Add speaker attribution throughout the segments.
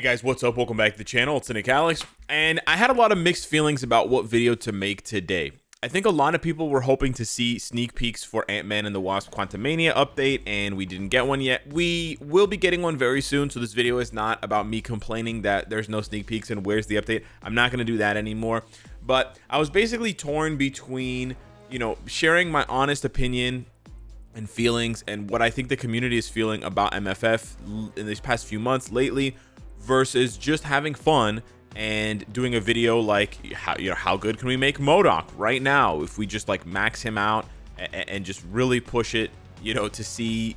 Speaker 1: Hey guys, what's up? Welcome back to the channel. It's Cynicalex, and I had a lot of mixed feelings about what video to make today. I think a lot of people were hoping to see sneak peeks for Ant-Man and the Wasp Quantamania update, and we didn't get one yet. We will be getting one very soon, so this video is not about me complaining that there's no sneak peeks and where's the update. I'm not going to do that anymore, but I was basically torn between, sharing my honest opinion and feelings and what I think the community is feeling about MFF in these past few months lately, versus just having fun and doing a video like how good can we make MODOK right now if we just like max him out and just really push it, to see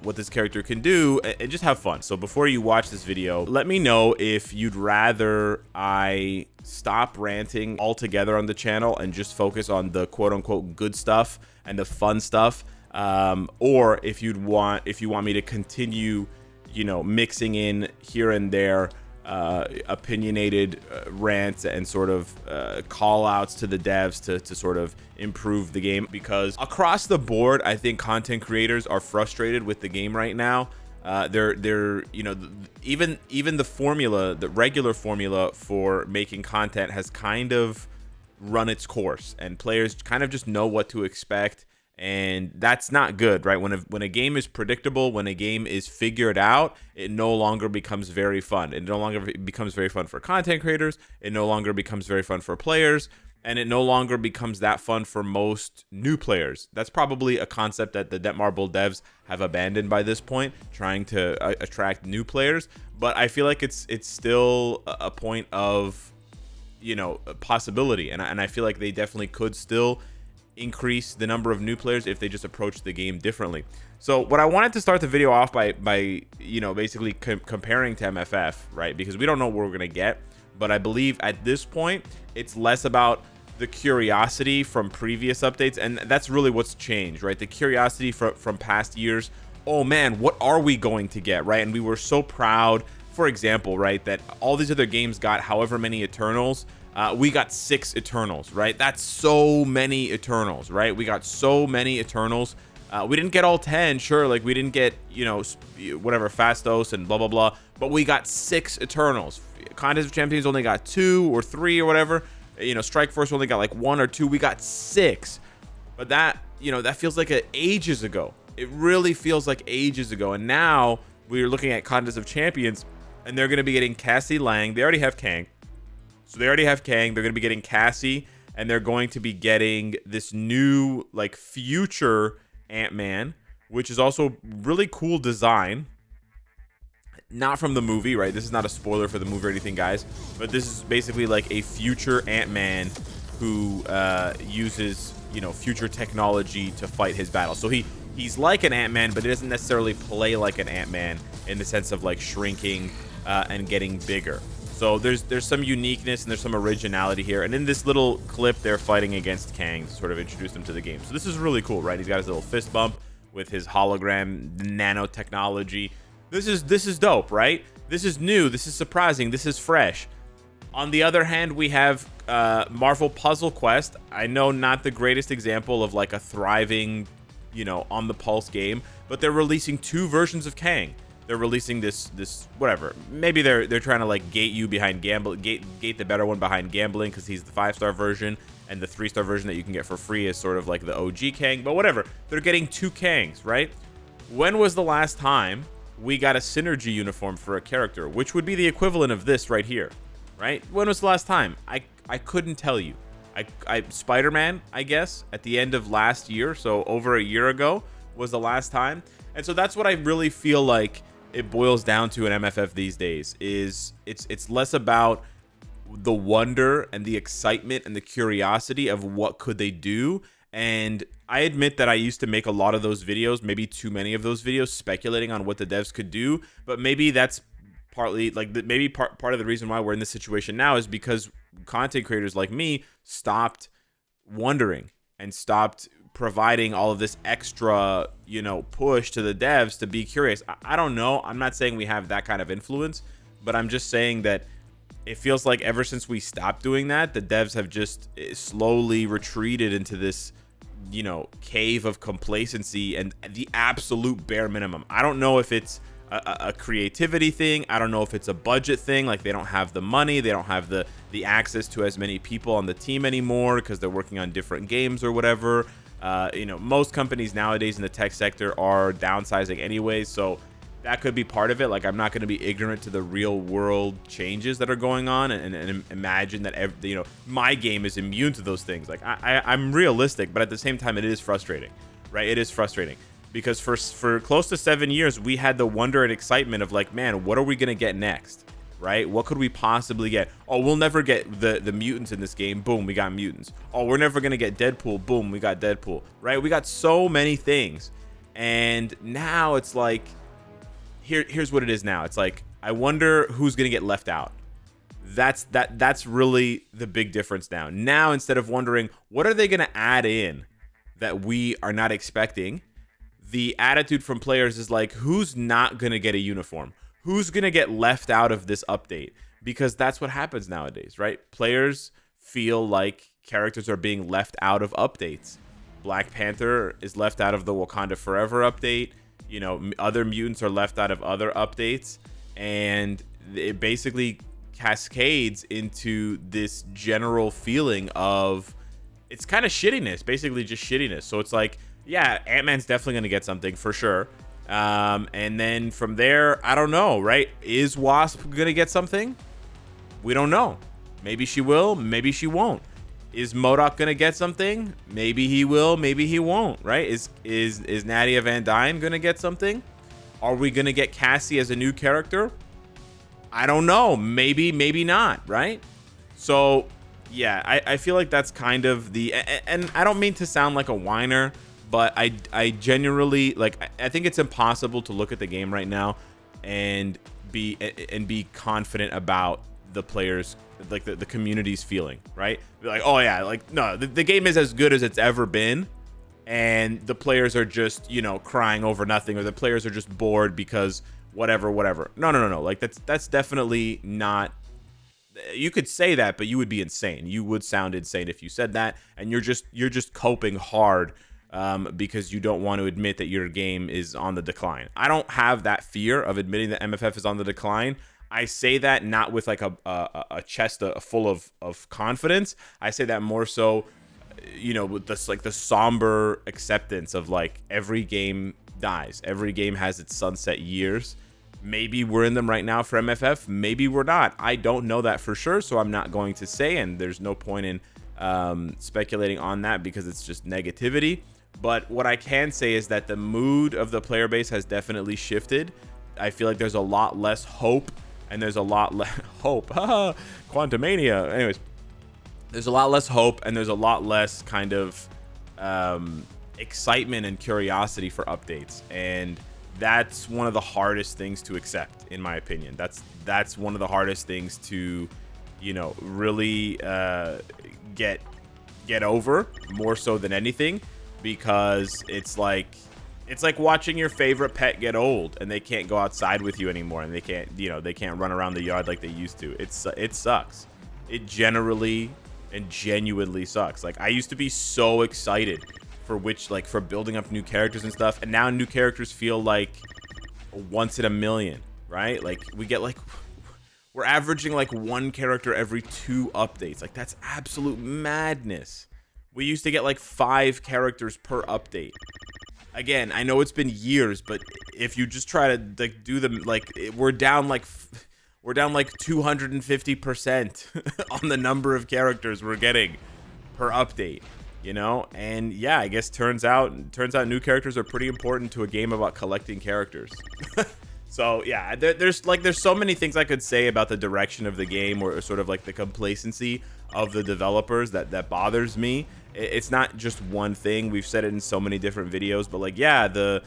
Speaker 1: what this character can do and just have fun. So before you watch this video, let me know if you'd rather I stop ranting altogether on the channel and just focus on the quote-unquote good stuff and the fun stuff, or if you want me to continue mixing in here and there opinionated rants and sort of call outs to the devs to sort of improve the game, because across the board I think content creators are frustrated with the game right now. They're even the formula, the regular formula for making content has kind of run its course, and players kind of just know what to expect. And that's not good, right? When a game is predictable, when a game is figured out, it no longer becomes very fun. It no longer becomes very fun for content creators. It no longer becomes very fun for players. And it no longer becomes that fun for most new players. That's probably a concept that the Netmarble devs have abandoned by this point, trying to attract new players. But I feel like it's still a point of, a possibility. And I feel like they definitely could still increase the number of new players if they just approach the game differently. So what I wanted to start the video off by basically comparing to MFF, right? Because we don't know what we're gonna get, but I believe at this point it's less about the curiosity from previous updates, and that's really what's changed, right? The curiosity from past years. Oh man, what are we going to get, right? And we were so proud, for example, right, that all these other games got however many Eternals. We got 6 Eternals, right? That's so many Eternals, right? We got so many Eternals. We didn't get all 10, sure, like we didn't get, whatever, Fastos and blah, blah, blah, but we got 6 Eternals. Contest of Champions only got 2 or 3 or whatever. Strike Force only got like 1 or 2. We got 6. But that, that feels like ages ago. It really feels like ages ago. And now we're looking at Contest of Champions, and they're going to be getting Cassie Lang. They already have Kang. So they already have Kang. They're going to be getting Cassie, and they're going to be getting this new, like, future Ant-Man, which is also really cool design. Not from the movie, right? This is not a spoiler for the movie or anything, guys. But this is basically like a future Ant-Man who uses, future technology to fight his battles. So he's like an Ant-Man, but he doesn't necessarily play like an Ant-Man in the sense of, like, shrinking and getting bigger. So there's some uniqueness and there's some originality here. And in this little clip, they're fighting against Kang to sort of introduce them to the game. So this is really cool, right? He's got his little fist bump with his hologram nanotechnology. This is dope, right? This is new. This is surprising. This is fresh. On the other hand, we have Marvel Puzzle Quest. I know not the greatest example of like a thriving, on the pulse game, but they're releasing 2 versions of Kang. They're releasing this whatever. Maybe they're trying to like gate you behind gate the better one behind gambling, because he's the 5-star version, and the 3-star version that you can get for free is sort of like the OG Kang. But whatever, they're getting 2 Kangs, right? When was the last time we got a synergy uniform for a character, which would be the equivalent of this right here, right? When was the last time? I couldn't tell you. Spider-Man, I guess, at the end of last year, so over a year ago was the last time. And so that's what I really feel like it boils down to in MFF these days. Is it's less about the wonder and the excitement and the curiosity of what could they do. And I admit that I used to make a lot of those videos, maybe too many of those videos, speculating on what the devs could do. But maybe that's partly like part of the reason why we're in this situation now is because content creators like me stopped wondering and stopped providing all of this extra, push to the devs to be curious. I don't know. I'm not saying we have that kind of influence, but I'm just saying that it feels like ever since we stopped doing that, the devs have just slowly retreated into this, cave of complacency and the absolute bare minimum. I don't know if it's a creativity thing. I don't know if it's a budget thing, like they don't have the money, they don't have the access to as many people on the team anymore because they're working on different games or whatever. You know, most companies nowadays in the tech sector are downsizing anyways, so that could be part of it. Like, I'm not going to be ignorant to the real world changes that are going on and imagine that you know, my game is immune to those things. Like, I'm realistic, but at the same time, it is frustrating, right? It is frustrating because for close to 7 years, we had the wonder and excitement of like, man, what are we going to get next? Right? What could we possibly get? Oh, we'll never get the mutants in this game. Boom, we got mutants. Oh, we're never going to get Deadpool. Boom, we got Deadpool. Right? We got so many things. And now it's like, here's what it is now. It's like, I wonder who's going to get left out. That's really the big difference now. Now, instead of wondering, what are they going to add in that we are not expecting? The attitude from players is like, who's not going to get a uniform? Who's going to get left out of this update? Because that's what happens nowadays, right? Players feel like characters are being left out of updates. Black Panther is left out of the Wakanda Forever update. You know, other mutants are left out of other updates. And it basically cascades into this general feeling of, it's kind of shittiness, basically just shittiness. So it's like, yeah, Ant-Man's definitely going to get something for sure. And then from there, I don't know, right? Is Wasp gonna get something? We don't know. Maybe she will, maybe she won't. Is MODOK gonna get something? Maybe he will, maybe he won't, right? Is Nadia Van Dyne gonna get something? Are we gonna get Cassie as a new character? I don't know. Maybe, maybe not, right? So yeah, I feel like that's kind of the, and I don't mean to sound like a whiner, but I genuinely, like, I think it's impossible to look at the game right now and be confident about the players, like the community's feeling, right? Like, oh yeah, like, no, the game is as good as it's ever been, and the players are just, you know, crying over nothing, or the players are just bored because whatever. No. Like, that's definitely not. You could say that, but you would be insane. You would sound insane if you said that, and you're just coping hard. Because you don't want to admit that your game is on the decline. I don't have that fear of admitting that MFF is on the decline. I say that not with like a chest full of confidence. I say that more so, you know, with this, like, the somber acceptance of like, every game dies. Every game has its sunset years. Maybe we're in them right now for MFF. Maybe we're not. I don't know that for sure, so I'm not going to say, and there's no point in speculating on that because it's just negativity. But what I can say is that the mood of the player base has definitely shifted. I feel like there's a lot less hope, and there's a lot less hope. Quantamania. Anyways, there's a lot less hope, and there's a lot less kind of excitement and curiosity for updates. And that's one of the hardest things to accept, in my opinion. That's one of the hardest things to, you know, really get over, more so than anything. Because it's like watching your favorite pet get old and they can't go outside with you anymore, and they can't run around the yard like they used to. It sucks. It generally and genuinely sucks. Like, I used to be so excited for building up new characters and stuff, and now new characters feel like once in a million, right? Like, we're averaging like one character every 2 updates. Like, that's absolute madness. We used to get like 5 characters per update. Again, I know it's been years, but if you just try to like do them, like, we're down like 250% on the number of characters we're getting per update, you know? And yeah, I guess turns out new characters are pretty important to a game about collecting characters. So yeah, there's so many things I could say about the direction of the game, or sort of like the complacency of the developers that bothers me. It's not just one thing. We've said it in so many different videos, but like, yeah, the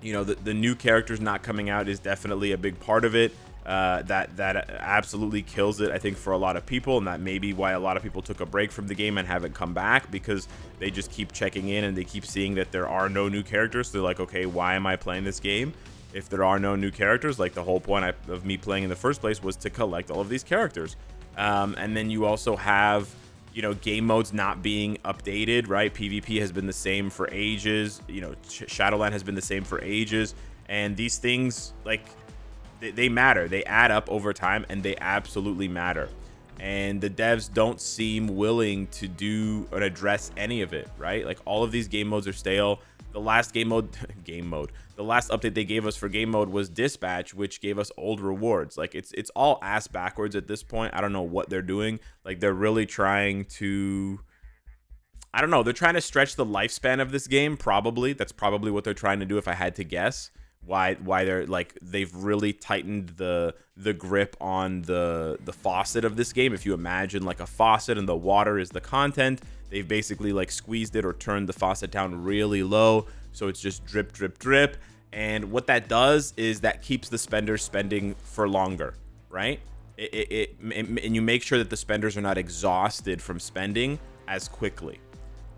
Speaker 1: new characters not coming out is definitely a big part of it. That absolutely kills it, I think, for a lot of people, and that may be why a lot of people took a break from the game and haven't come back, because they just keep checking in and they keep seeing that there are no new characters. So they're like, okay, why am I playing this game if there are no new characters? Like, the whole point of me playing in the first place was to collect all of these characters. And then you also have, you know, game modes not being updated, right? PvP has been the same for ages. You know, Shadowland has been the same for ages. And these things, like, they matter. They add up over time, and they absolutely matter. And the devs don't seem willing to do or address any of it, right? Like, all of these game modes are stale. The last the last update they gave us for game mode was Dispatch, which gave us old rewards. Like, it's all ass backwards at this point. I don't know what they're doing. Like, they're really trying to, I don't know, they're trying to stretch the lifespan of this game. Probably that's probably what they're trying to do, if I had to guess. Why they're like, they've really tightened the grip on the faucet of this game. If you imagine like a faucet and the water is the content, they've basically like squeezed it or turned the faucet down really low, so it's just drip drip drip. And what that does is that keeps the spenders spending for longer, right? And you make sure that the spenders are not exhausted from spending as quickly.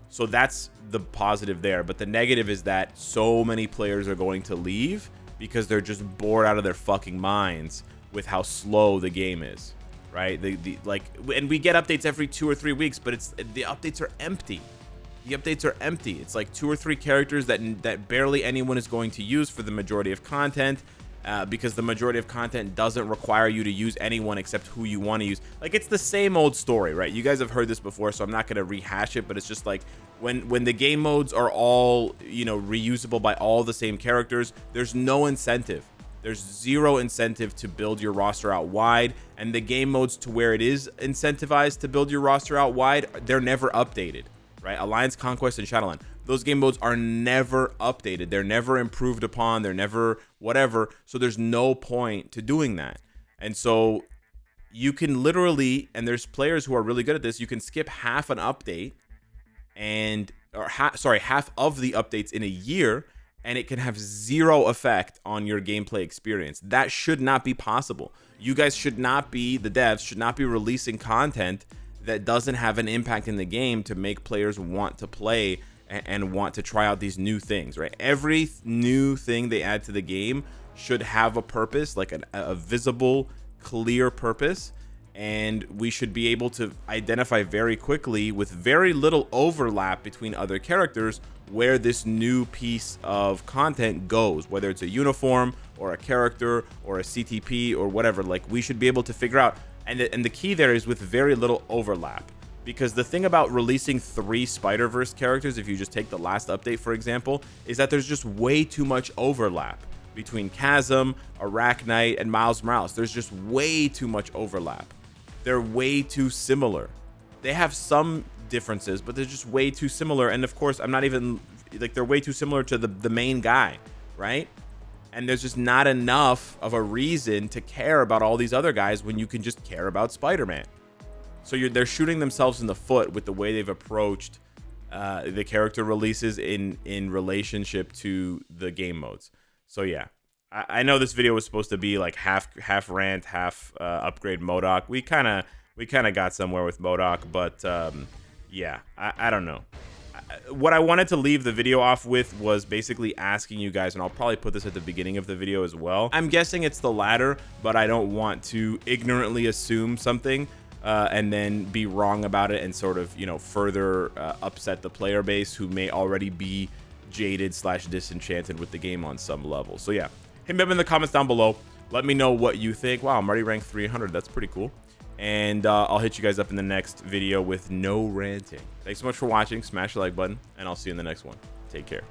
Speaker 1: So that's the positive there. But the negative is that so many players are going to leave because they're just bored out of their fucking minds with how slow the game is, right? And we get updates every 2 or 3 weeks, but the updates are empty. The updates are empty. It's like 2 or 3 characters that barely anyone is going to use for the majority of content. Because the majority of content doesn't require you to use anyone except who you want to use. Like, it's the same old story, right? You guys have heard this before, so I'm not going to rehash it, but it's just like when the game modes are all, you know, reusable by all the same characters, there's no incentive. There's zero incentive to build your roster out wide, and the game modes to where it is incentivized to build your roster out wide, they're never updated, right? Alliance, Conquest, and Shadowland. Those game modes are never updated. They're never improved upon. They're never whatever. So there's no point to doing that. And so you can literally, and there's players who are really good at this, you can skip half an update half of the updates in a year, and it can have zero effect on your gameplay experience. That should not be possible. You guys should not be, the devs should not be releasing content that doesn't have an impact in the game to make players want to play and want to try out these new things, right? Every new thing they add to the game should have a purpose, like a visible, clear purpose, and we should be able to identify very quickly with very little overlap between other characters where this new piece of content goes, whether it's a uniform or a character or a CTP or whatever. Like, we should be able to figure out, and the key there is with very little overlap. Because the thing about releasing 3 Spider-Verse characters, if you just take the last update, for example, is that there's just way too much overlap between Chasm, Arachnite, and Miles Morales. There's just way too much overlap. They're way too similar. They have some differences, but they're just way too similar. And of course, I'm not even, like, they're way too similar to the main guy, right? And there's just not enough of a reason to care about all these other guys when you can just care about Spider-Man. So they're shooting themselves in the foot with the way they've approached the character releases in relationship to the game modes. So yeah, I know this video was supposed to be like half rant, half upgrade MODOK. We kind of got somewhere with MODOK, but yeah, I don't know. What I wanted to leave the video off with was basically asking you guys, and I'll probably put this at the beginning of the video as well. I'm guessing it's the latter, but I don't want to ignorantly assume something and then be wrong about it and sort of, you know, further upset the player base who may already be jaded / disenchanted with the game on some level. So yeah, hit me up in the comments down below. Let me know what you think. Wow, I'm already ranked 300. That's pretty cool. And I'll hit you guys up in the next video with no ranting. Thanks so much for watching. Smash the like button, and I'll see you in the next one. Take care.